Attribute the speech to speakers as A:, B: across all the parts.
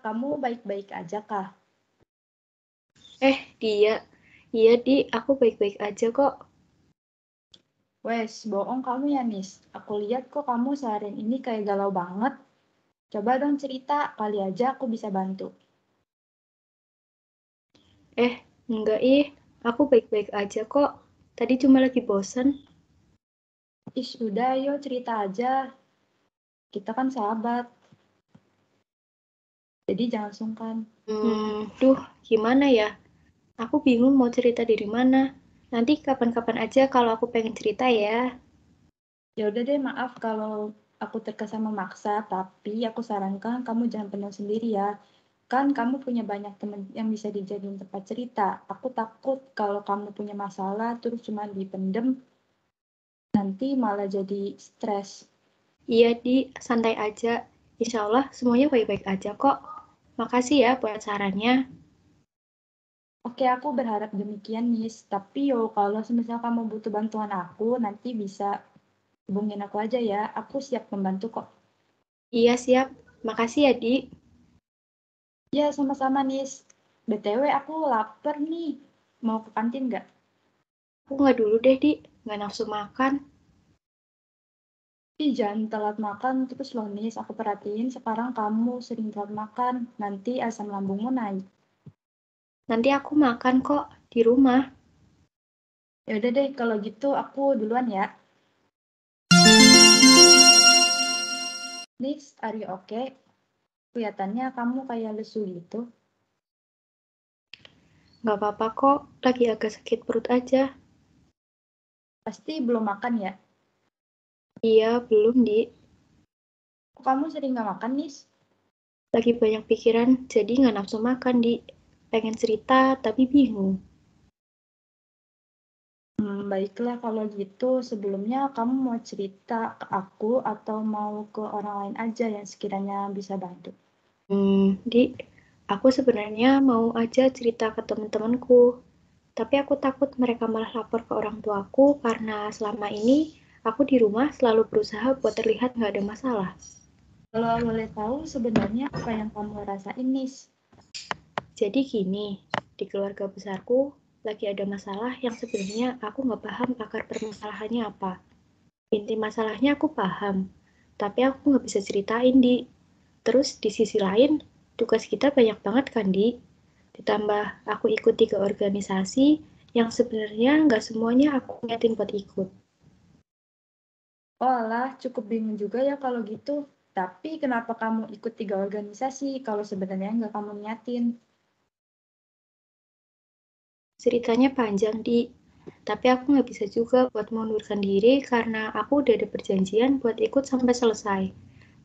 A: kamu baik-baik aja kah?
B: Dia. Iya, Di, aku baik-baik aja kok.
A: Wes, bohong kamu ya, Nis. Aku lihat kok kamu seharian ini kayak galau banget. Coba dong cerita, kali aja aku bisa bantu.
B: Enggak aku baik-baik aja kok. Tadi cuma lagi bosen.
A: Udah, ayo cerita aja. Kita kan sahabat, jadi jangan sungkan.
B: Gimana ya? Aku bingung mau cerita dari mana. Nanti kapan-kapan aja kalau aku pengen cerita ya.
A: Ya udah deh, maaf kalau aku terkesan memaksa, tapi aku sarankan kamu jangan penuh sendiri ya. Kan kamu punya banyak teman yang bisa dijadiin tempat cerita. Aku takut kalau kamu punya masalah terus cuma dipendem, nanti malah jadi stres.
B: Iya, Di, santai aja. Insya Allah semuanya baik-baik aja kok. Makasih ya buat sarannya.
A: Oke, aku berharap demikian, Nis. Tapi yo, kalau semisal kamu butuh bantuan aku, nanti bisa hubungin aku aja ya. Aku siap membantu kok.
B: Iya, siap. Makasih ya, Di.
A: Ya, sama-sama, Nis. BTW, aku lapar nih. Mau ke kantin nggak?
B: Aku nggak dulu deh, Di. Nggak nafsu makan.
A: Jangan telat makan terus loh, Nis. Aku perhatiin sekarang kamu sering telat makan. Nanti asam lambungmu naik.
B: Nanti aku makan kok di rumah.
A: Ya udah deh, kalau gitu aku duluan ya. Nis, are you okay? Kelihatannya kamu kayak lesu gitu.
B: Nggak apa-apa kok. Lagi agak sakit perut aja.
A: Pasti belum makan ya?
B: Iya, belum, Di.
A: Kok kamu sering nggak makan, Nis?
B: Lagi banyak pikiran, jadi nggak nafsu makan, Di. Pengen cerita, tapi bingung.
A: Baiklah kalau gitu. Sebelumnya kamu mau cerita ke aku atau mau ke orang lain aja yang sekiranya bisa bantu?
B: Di, aku sebenarnya mau aja cerita ke teman-temanku. Tapi aku takut mereka malah lapor ke orang tuaku karena selama ini aku di rumah selalu berusaha buat terlihat nggak ada masalah.
A: Kalau boleh tahu sebenarnya apa yang kamu rasain, Nis?
B: Jadi gini, di keluarga besarku lagi ada masalah yang sebenarnya aku nggak paham akar permasalahannya apa. Inti masalahnya aku paham, tapi aku nggak bisa ceritain, Di. Terus di sisi lain, tugas kita banyak banget kan, Di? Ditambah aku ikut 3 organisasi yang sebenarnya nggak semuanya aku niatin buat ikut.
A: Oh alah, cukup bingung juga ya kalau gitu. Tapi kenapa kamu ikut 3 organisasi kalau sebenarnya nggak kamu niatin?
B: Ceritanya panjang, Di. Tapi aku nggak bisa juga buat mengundurkan diri karena aku udah ada perjanjian buat ikut sampai selesai.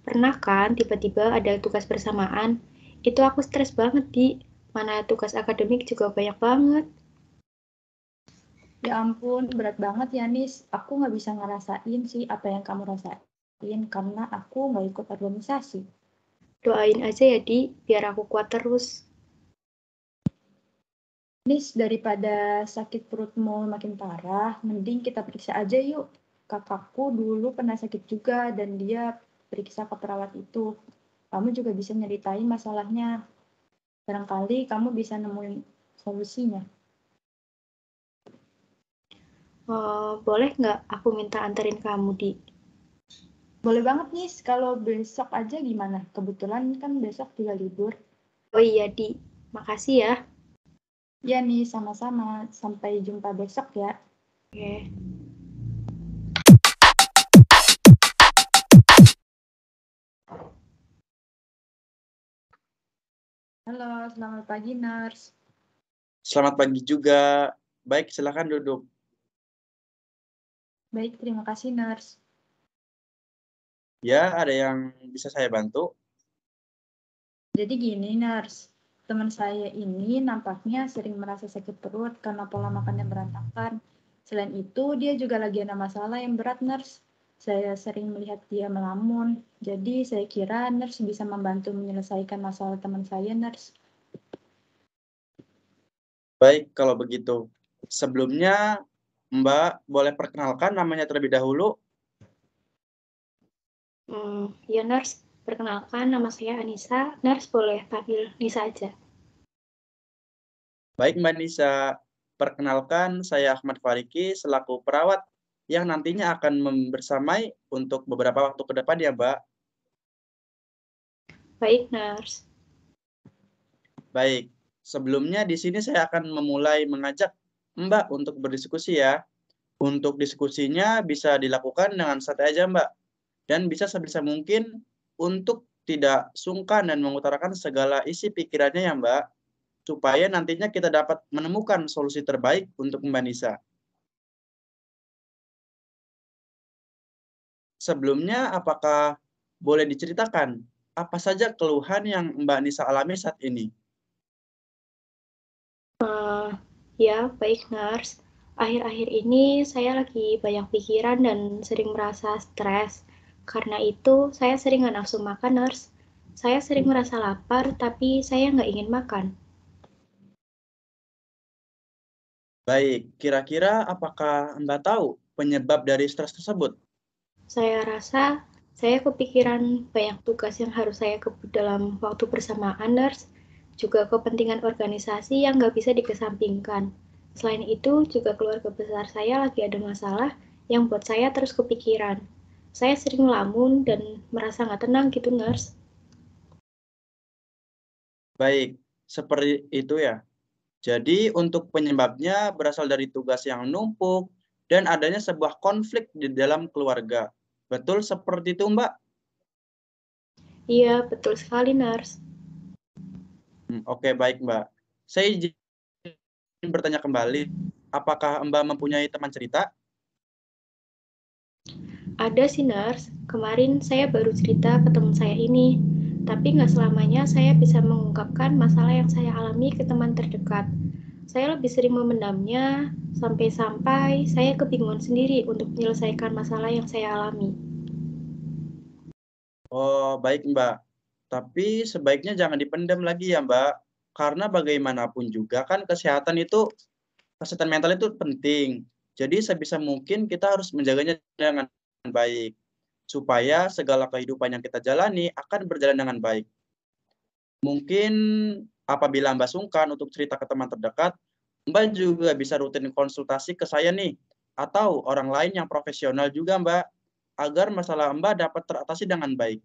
B: Pernah kan tiba-tiba ada tugas bersamaan? Itu aku stres banget, Di. Mana tugas akademik juga banyak banget.
A: Ya ampun, berat banget ya, Nis. Aku nggak bisa ngerasain sih apa yang kamu rasain karena aku nggak ikut organisasi.
B: Doain aja ya, Di, biar aku kuat terus.
A: Nis, daripada sakit perutmu makin parah, mending kita periksa aja yuk. Kakakku dulu pernah sakit juga dan dia periksa ke perawat itu. Kamu juga bisa nyeritain masalahnya. Barangkali kamu bisa nemuin solusinya.
B: Boleh nggak aku minta anterin kamu, Di?
A: Boleh banget nih, kalau besok aja gimana? Kebetulan kan besok juga libur.
B: Oh iya, Di. Makasih ya.
A: Ya nih, sama-sama. Sampai jumpa besok ya.
B: Oke.
A: Halo, selamat pagi, Nurse.
C: Selamat pagi juga. Baik, silakan duduk.
A: Baik, terima kasih, Nurse.
C: Ya, ada yang bisa saya bantu?
A: Jadi gini, Nurse. Teman saya ini nampaknya sering merasa sakit perut karena pola makannya berantakan. Selain itu, dia juga lagi ada masalah yang berat, Nurse. Saya sering melihat dia melamun. Jadi, saya kira Nurse bisa membantu menyelesaikan masalah teman saya, Nurse.
C: Baik, kalau begitu. Sebelumnya, Mbak boleh perkenalkan namanya terlebih dahulu?
B: Ya, Nurse. Perkenalkan, nama saya Anissa. Nars boleh panggil Nisa aja.
C: Baik Mbak Nisa, perkenalkan saya Ahmad Fariki selaku perawat yang nantinya akan membersamai untuk beberapa waktu ke depan ya Mbak.
B: Baik, Nars.
C: Baik, sebelumnya di sini saya akan memulai mengajak Mbak untuk berdiskusi ya. Untuk diskusinya bisa dilakukan dengan santai aja Mbak. Dan bisa sebisa mungkin untuk tidak sungkan dan mengutarakan segala isi pikirannya ya Mbak, supaya nantinya kita dapat menemukan solusi terbaik untuk Mbak Nisa. Sebelumnya, apakah boleh diceritakan apa saja keluhan yang Mbak Nisa alami saat ini?
B: Ya, baik, Nars. Akhir-akhir ini saya lagi banyak pikiran dan sering merasa stres. Karena itu, saya sering nggak nafsu makan, Nars. Saya sering merasa lapar, tapi saya nggak ingin makan.
C: Baik, kira-kira apakah Mbak tahu penyebab dari stres tersebut?
B: Saya rasa saya kepikiran banyak tugas yang harus saya kebut dalam waktu bersamaan, Nars. Juga kepentingan organisasi yang nggak bisa dikesampingkan. Selain itu, juga keluarga besar saya lagi ada masalah yang buat saya terus kepikiran. Saya sering melamun dan merasa nggak tenang gitu, Nars.
C: Baik, seperti itu ya. Jadi untuk penyebabnya berasal dari tugas yang numpuk dan adanya sebuah konflik di dalam keluarga. Betul seperti itu, Mbak?
B: Iya, betul sekali, Nars.
C: Oke, baik, Mbak. Saya izin bertanya kembali, apakah Mbak mempunyai teman cerita?
B: Ada sih, Nars. Kemarin saya baru cerita ke teman saya ini. Tapi nggak selamanya saya bisa mengungkapkan masalah yang saya alami ke teman terdekat. Saya lebih sering memendamnya, sampai-sampai saya kebingungan sendiri untuk menyelesaikan masalah yang saya alami.
C: Oh, baik, Mbak. Tapi sebaiknya jangan dipendam lagi ya, Mbak. Karena bagaimanapun juga kan kesehatan mental itu penting. Jadi sebisa mungkin kita harus menjaganya dengan baik. Supaya segala kehidupan yang kita jalani akan berjalan dengan baik. Mungkin apabila Mbak sungkan untuk cerita ke teman terdekat, Mbak juga bisa rutin konsultasi ke saya nih, atau orang lain yang profesional juga Mbak, agar masalah Mbak dapat teratasi dengan baik.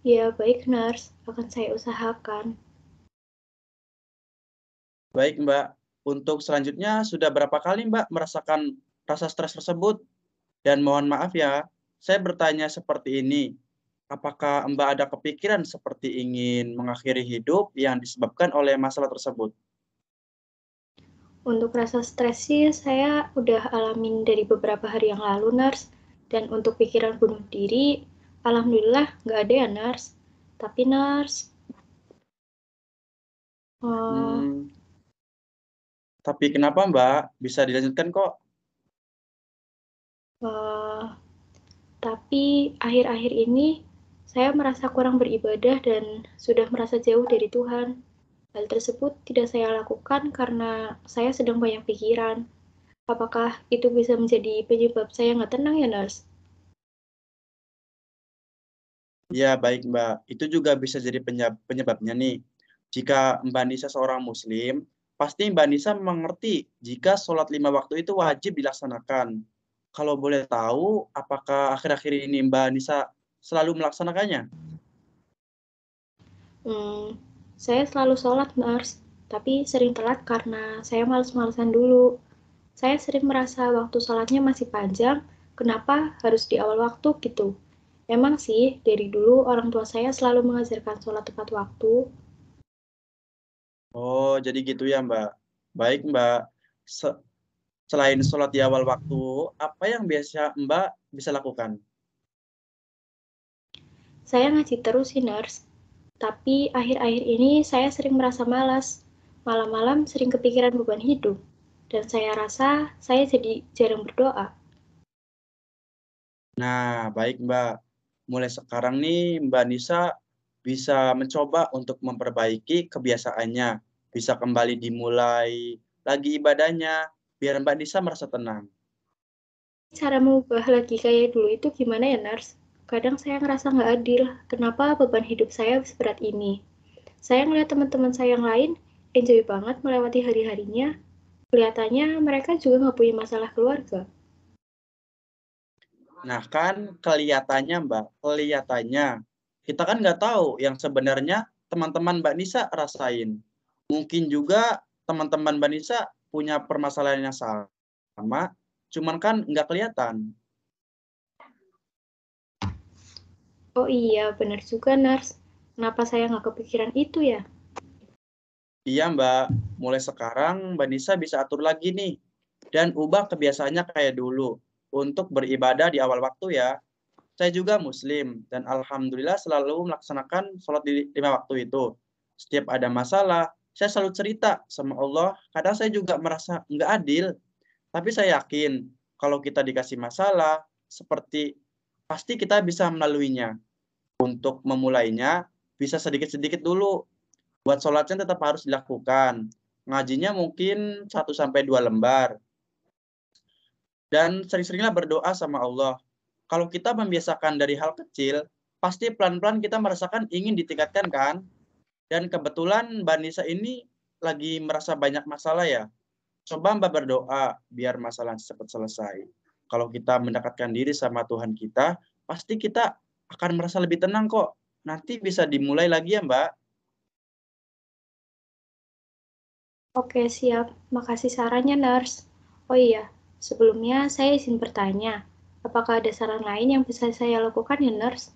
B: Ya, baik, Nars. Akan saya usahakan.
C: Baik Mbak, untuk selanjutnya sudah berapa kali Mbak merasakan rasa stres tersebut? Dan mohon maaf ya, saya bertanya seperti ini. Apakah Mbak ada kepikiran seperti ingin mengakhiri hidup yang disebabkan oleh masalah tersebut?
B: Untuk rasa stres sih, saya udah alamin dari beberapa hari yang lalu, Nars. Dan untuk pikiran bunuh diri, alhamdulillah nggak ada ya, Nars. Tapi, Nars, uh,
C: Hmm, tapi kenapa Mbak? Bisa dilanjutkan kok.
B: uh, tapi akhir-akhir ini saya merasa kurang beribadah dan sudah merasa jauh dari Tuhan. Hal tersebut tidak saya lakukan karena saya sedang banyak pikiran. Apakah itu bisa menjadi penyebab saya nggak tenang ya, Nars?
C: Ya, baik Mbak. Itu juga bisa jadi penyebabnya nih. Jika Mbak Nisa seorang Muslim, pasti Mbak Nisa mengerti jika sholat 5 waktu itu wajib dilaksanakan. Kalau boleh tahu, apakah akhir-akhir ini Mbak Nisa selalu melaksanakannya?
B: Hmm, saya selalu sholat, Nars, tapi sering telat karena saya males-malesan dulu. Saya sering merasa waktu sholatnya masih panjang, kenapa harus di awal waktu gitu? Emang sih, dari dulu orang tua saya selalu mengajarkan sholat tepat waktu.
C: Oh, jadi gitu ya Mbak. Baik Mbak. Selain sholat di awal waktu, apa yang biasa Mbak bisa lakukan?
B: Saya ngaji terus sih, Nars. Tapi akhir-akhir ini saya sering merasa malas. Malam-malam sering kepikiran beban hidup. Dan saya rasa saya jadi jarang berdoa.
C: Nah, baik Mbak. Mulai sekarang nih Mbak Nisa bisa mencoba untuk memperbaiki kebiasaannya. Bisa kembali dimulai lagi ibadahnya, biar Mbak Nisa merasa tenang.
B: Cara mengubah lagi kayak dulu itu gimana ya, Nars? Kadang saya ngerasa nggak adil, kenapa beban hidup saya seberat ini. Saya ngeliat teman-teman saya yang lain, enjoy banget melewati hari-harinya. Kelihatannya mereka juga nggak punya masalah keluarga.
C: Nah kan kelihatannya Mbak, kelihatannya. Kita kan nggak tahu yang sebenarnya teman-teman Mbak Nisa rasain. Mungkin juga teman-teman Mbak Nisa punya permasalahan yang sama, cuman kan nggak kelihatan.
B: Oh iya, benar juga, Nars. Kenapa saya nggak kepikiran itu ya?
C: Iya Mbak, mulai sekarang Mbak Nisa bisa atur lagi nih. Dan ubah kebiasaannya kayak dulu. Untuk beribadah di awal waktu ya. Saya juga muslim dan alhamdulillah selalu melaksanakan sholat di 5 waktu itu. Setiap ada masalah, saya selalu cerita sama Allah. Kadang saya juga merasa nggak adil, tapi saya yakin kalau kita dikasih masalah, seperti pasti kita bisa melaluinya. Untuk memulainya, bisa sedikit-sedikit dulu. Buat sholatnya tetap harus dilakukan. Ngajinya mungkin 1 sampai 2 lembar. Dan sering-seringlah berdoa sama Allah. Kalau kita membiasakan dari hal kecil, pasti pelan-pelan kita merasakan ingin ditingkatkan kan? Dan kebetulan Mbak Nisa ini lagi merasa banyak masalah ya. Coba Mbak berdoa biar masalah cepat selesai. Kalau kita mendekatkan diri sama Tuhan kita, pasti kita akan merasa lebih tenang kok. Nanti bisa dimulai lagi ya Mbak.
B: Oke, siap. Makasih sarannya, Nars. Oh iya, sebelumnya saya izin bertanya. Apakah ada saran lain yang bisa saya lakukan ya, Nars?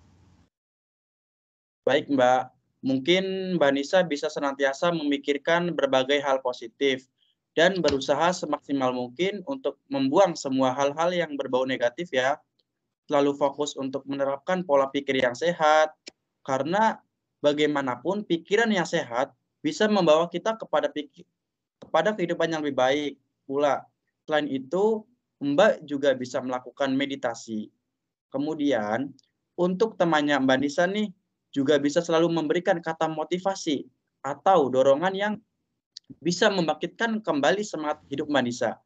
C: Baik Mbak, mungkin Mbak Nisa bisa senantiasa memikirkan berbagai hal positif dan berusaha semaksimal mungkin untuk membuang semua hal-hal yang berbau negatif ya. Selalu fokus untuk menerapkan pola pikir yang sehat, karena bagaimanapun pikiran yang sehat bisa membawa kita kepada kehidupan yang lebih baik pula. Selain itu, Mbak juga bisa melakukan meditasi. Kemudian, untuk temannya Mbak Nisa nih, juga bisa selalu memberikan kata motivasi atau dorongan yang bisa membangkitkan kembali semangat hidup Mbak Nisa.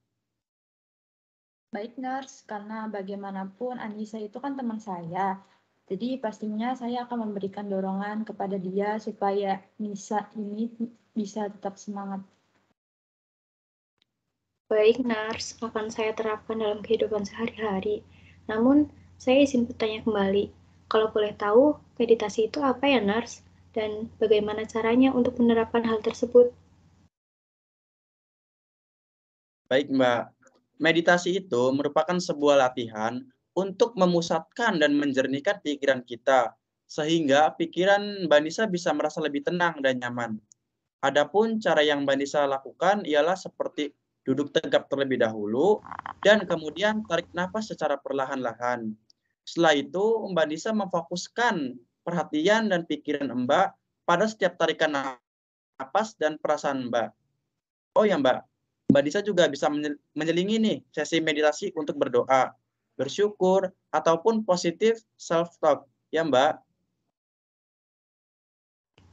A: Baik, Nars, karena bagaimanapun Anissa itu kan teman saya. Jadi pastinya saya akan memberikan dorongan kepada dia supaya Nisa ini bisa tetap semangat.
B: Baik, Nars, akan saya terapkan dalam kehidupan sehari-hari. Namun, saya izin bertanya kembali. Kalau boleh tahu, meditasi itu apa ya, Nars? Dan bagaimana caranya untuk menerapkan hal tersebut?
C: Baik, Mbak. Meditasi itu merupakan sebuah latihan untuk memusatkan dan menjernihkan pikiran kita, sehingga pikiran Mbak Nisa bisa merasa lebih tenang dan nyaman. Adapun cara yang Mbak Nisa lakukan ialah seperti duduk tegap terlebih dahulu, dan kemudian tarik nafas secara perlahan-lahan. Setelah itu, Mbak Nisa memfokuskan perhatian dan pikiran Mbak pada setiap tarikan nafas dan perasaan Mbak. Oh ya Mbak, Mbak Nisa juga bisa menyelingi nih sesi meditasi untuk berdoa, bersyukur, ataupun positif self-talk. Ya Mbak.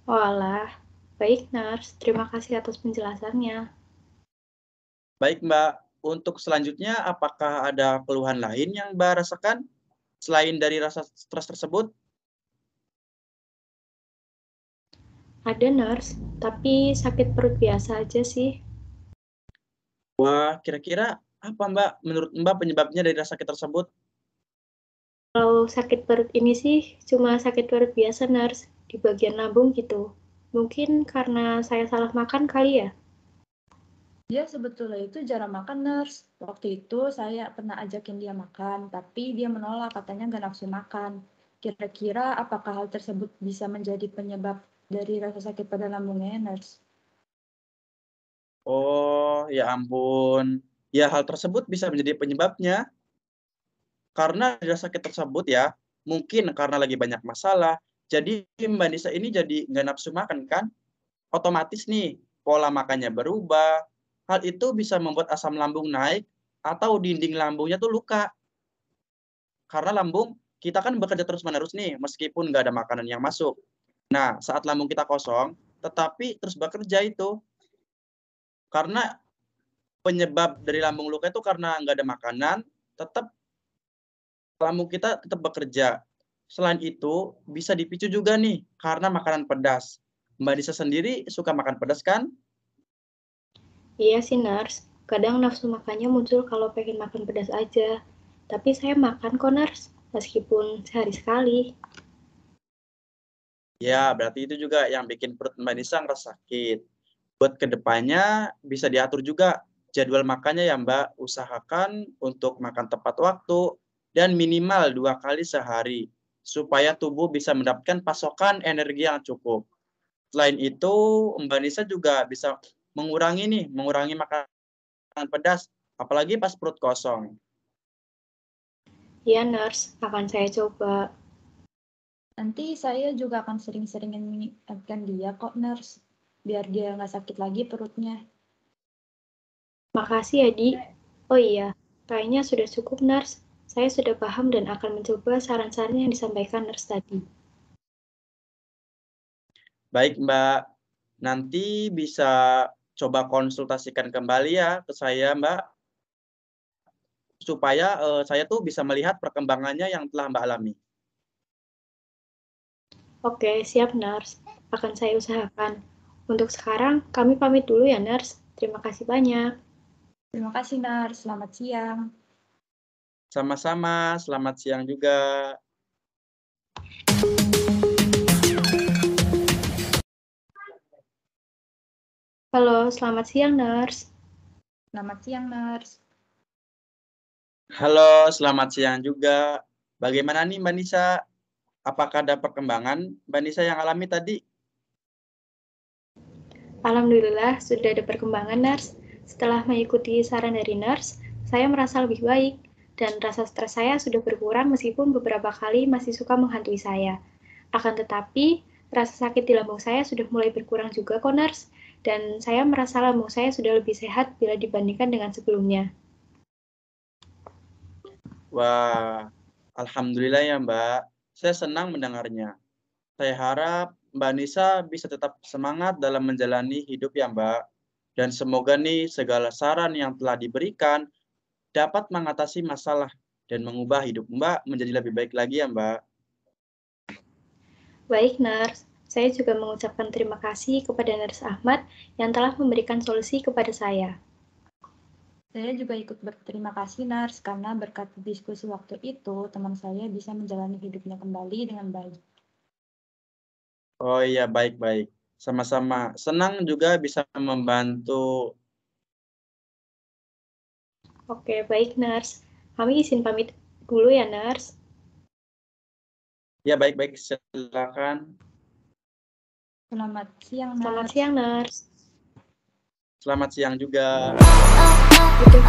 B: Walah, baik, Nars. Terima kasih atas penjelasannya.
C: Baik Mbak, untuk selanjutnya apakah ada keluhan lain yang Mbak rasakan selain dari rasa stres tersebut?
B: Ada, Nars, tapi sakit perut biasa aja sih.
C: Wah, kira-kira apa Mbak menurut Mbak penyebabnya dari rasa sakit tersebut?
B: Kalau sakit perut ini sih cuma sakit perut biasa, Nars, di bagian lambung gitu. Mungkin karena saya salah makan kali ya?
A: Dia sebetulnya itu jarang makan, Nurse. Waktu itu saya pernah ajakin dia makan, tapi dia menolak, katanya nggak nafsu makan. Kira-kira apakah hal tersebut bisa menjadi penyebab dari rasa sakit pada lambungnya, Nurse?
C: Oh, ya ampun. Ya hal tersebut bisa menjadi penyebabnya karena dari rasa sakit tersebut ya, mungkin karena lagi banyak masalah. Jadi Mbak Nisa ini jadi nggak nafsu makan kan? Otomatis nih pola makannya berubah. Hal itu bisa membuat asam lambung naik atau dinding lambungnya tuh luka. Karena lambung kita kan bekerja terus-menerus nih meskipun nggak ada makanan yang masuk. Nah, saat lambung kita kosong, tetapi terus bekerja itu. Karena penyebab dari lambung luka itu karena nggak ada makanan, tetap lambung kita tetap bekerja. Selain itu, bisa dipicu juga nih karena makanan pedas. Mbak Nisa sendiri suka makan pedas kan?
B: Iya sih, Nurse. Kadang nafsu makannya muncul kalau pengen makan pedas aja. Tapi saya makan kok, Nurse, meskipun sehari sekali.
C: Ya, berarti itu juga yang bikin perut Mbak Nisa ngerasa sakit. Buat kedepannya bisa diatur juga jadwal makannya ya Mbak. Usahakan untuk makan tepat waktu dan minimal 2 kali sehari supaya tubuh bisa mendapatkan pasokan energi yang cukup. Selain itu, Mbak Nisa juga bisa mengurangi makanan pedas, apalagi pas perut kosong.
B: Iya, Nurse, akan saya coba.
A: Nanti saya juga akan sering-sering mengingatkan dia kok, Nurse. Biar dia nggak sakit lagi perutnya.
B: Makasih ya, Di. Oh iya, kayaknya sudah cukup, Nurse. Saya sudah paham dan akan mencoba saran-saran yang disampaikan Nurse tadi.
C: Baik Mbak, nanti bisa coba konsultasikan kembali ya ke saya Mbak, supaya saya tuh bisa melihat perkembangannya yang telah Mbak alami.
B: Oke, siap, Nurse. Akan saya usahakan. Untuk sekarang, kami pamit dulu ya, Nurse. Terima kasih banyak.
A: Terima kasih, Nurse. Selamat siang.
C: Sama-sama, selamat siang juga.
B: Halo, selamat siang, Nurse.
A: Selamat siang, Nurse.
C: Halo, selamat siang juga. Bagaimana nih Mbak Nisa? Apakah ada perkembangan Mbak Nisa yang alami tadi?
B: Alhamdulillah, sudah ada perkembangan, Nurse. Setelah mengikuti saran dari Nurse, saya merasa lebih baik, dan rasa stres saya sudah berkurang meskipun beberapa kali masih suka menghantui saya. Akan tetapi, rasa sakit di lambung saya sudah mulai berkurang juga kok, Nurse, dan saya merasa lambung saya sudah lebih sehat bila dibandingkan dengan sebelumnya.
C: Wah, alhamdulillah ya Mbak. Saya senang mendengarnya. Saya harap Mbak Nisa bisa tetap semangat dalam menjalani hidup ya Mbak. Dan semoga nih segala saran yang telah diberikan dapat mengatasi masalah dan mengubah hidup Mbak menjadi lebih baik lagi ya Mbak.
B: Baik, Nurse. Saya juga mengucapkan terima kasih kepada Nurse Ahmad yang telah memberikan solusi kepada saya.
A: Saya juga ikut berterima kasih, Nurse, karena berkat diskusi waktu itu, teman saya bisa menjalani hidupnya kembali dengan baik.
C: Oh iya, baik-baik. Sama-sama. Senang juga bisa membantu.
B: Oke, baik, Nurse. Kami izin pamit dulu ya, Nurse.
C: Ya, baik-baik. Silakan.
A: Selamat siang, Nurse.
B: Selamat siang, Nurse.
C: Selamat siang juga.
B: Gitu,